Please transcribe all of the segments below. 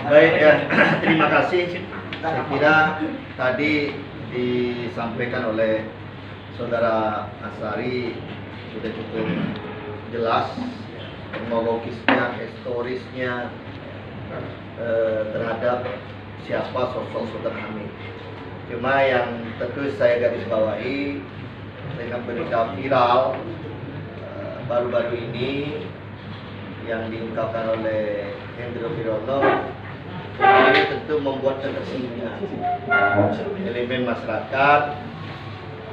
Baik ya, terima kasih. Saya kira tadi disampaikan oleh Saudara Asari sudah cukup jelas kronologisnya, historisnya terhadap siapa sosok Saudara Hamid. Cuma yang tentu saya garis bawahi dengan berita viral baru-baru ini yang diungkapkan oleh Hendro Priyono ini tentu membuat ketersinggungan elemen masyarakat,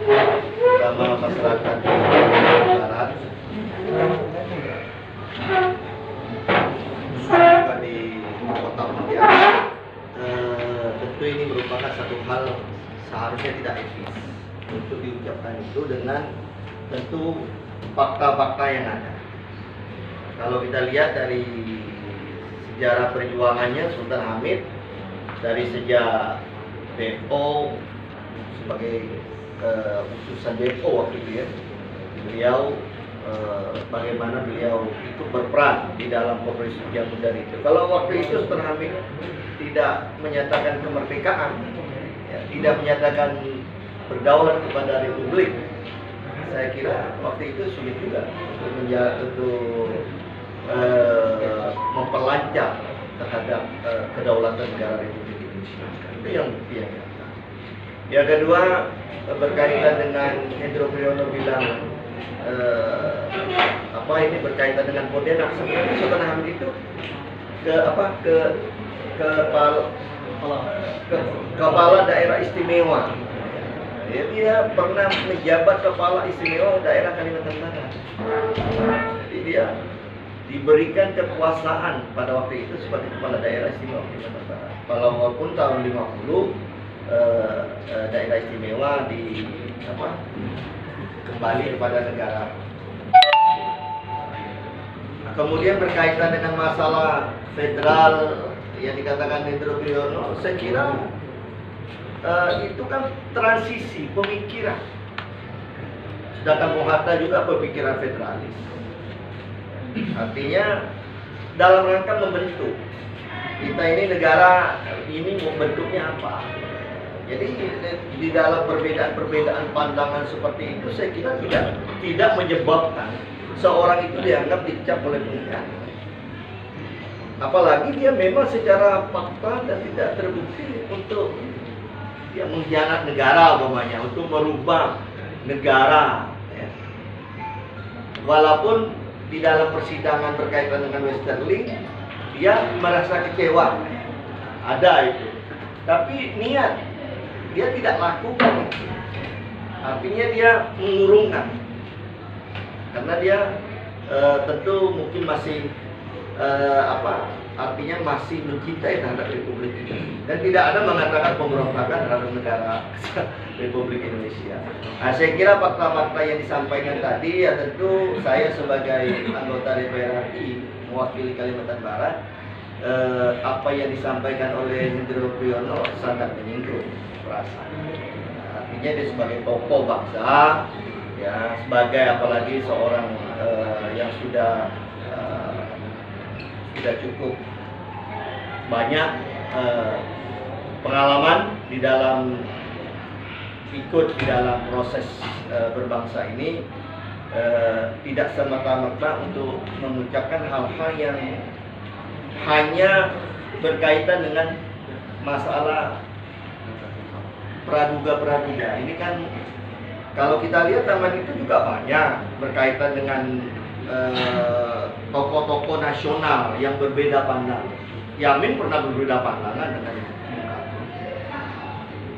terutama masyarakat di Barat, juga di Kota Pontianak. Tentu ini merupakan satu hal seharusnya tidak etis untuk diucapkan itu dengan tentu fakta-fakta yang ada. Kalau kita lihat dari sejarah perjuangannya Sultan Hamid dari sejak BPO sebagai utusan BPO waktu itu ya, beliau bagaimana beliau ikut berperan di dalam Kongres India Muda itu. Kalau waktu itu Sultan Hamid tidak menyatakan kemerdekaan, ya, tidak menyatakan berdaulat kepada Republik, saya kira waktu itu sulit juga untuk memperlancar terhadap kedaulatan negara Republik Indonesia. Itu yang bukti yang nyata. Yang kedua, berkaitan dengan Hendro Priyono bilang ini berkaitan dengan Pontianak. Sebenarnya Sultan Hamid itu kepala daerah istimewa. Dia pernah menjabat kepala istimewa daerah Kalimantan Barat. Jadi dia diberikan kekuasaan pada waktu itu sebagai kepala daerah istimewa Kalimantan Barat. Walaupun tahun 50 daerah istimewa kembali kepada negara. Kemudian berkaitan dengan masalah federal yang dikatakan Hendro Priyono, saya kira itu kan transisi pemikiran. Sedangkan Bung Hatta juga pemikiran federalis. Artinya dalam rangka membentuk kita ini negara ini mau bentuknya apa. Jadi di dalam perbedaan pandangan seperti itu saya kira tidak menyebabkan seorang itu dianggap dicap oleh pengkhianat. Apalagi dia memang secara fakta dan tidak terbukti untuk dia mengkhianat negara umpamanya, untuk merubah negara ya. Walaupun di dalam persidangan berkaitan dengan Westerling dia merasa kecewa, ada itu, tapi niat dia tidak lakukan itu. Artinya dia mengurungkan karena dia tentu mungkin masih artinya masih mencintai terhadap Republik ini dan tidak ada mengatakan pemberontakan terhadap negara Republik Indonesia. Nah, saya kira fakta-fakta yang disampaikan tadi ya tentu saya sebagai anggota DPR RI mewakili Kalimantan Barat, apa yang disampaikan oleh Hendro Priyono sangat menyinggung perasaan. Nah, artinya dia sebagai tokoh bangsa, ya sebagai apalagi seorang yang sudah cukup banyak pengalaman di dalam ikut di dalam proses berbangsa ini, tidak semata-mata untuk mengucapkan hal-hal yang hanya berkaitan dengan masalah praduga. Ini kan kalau kita lihat zaman itu juga banyak berkaitan dengan tokoh-tokoh nasional yang berbeda pandangan. Yamin pernah berbeda pandangan dengan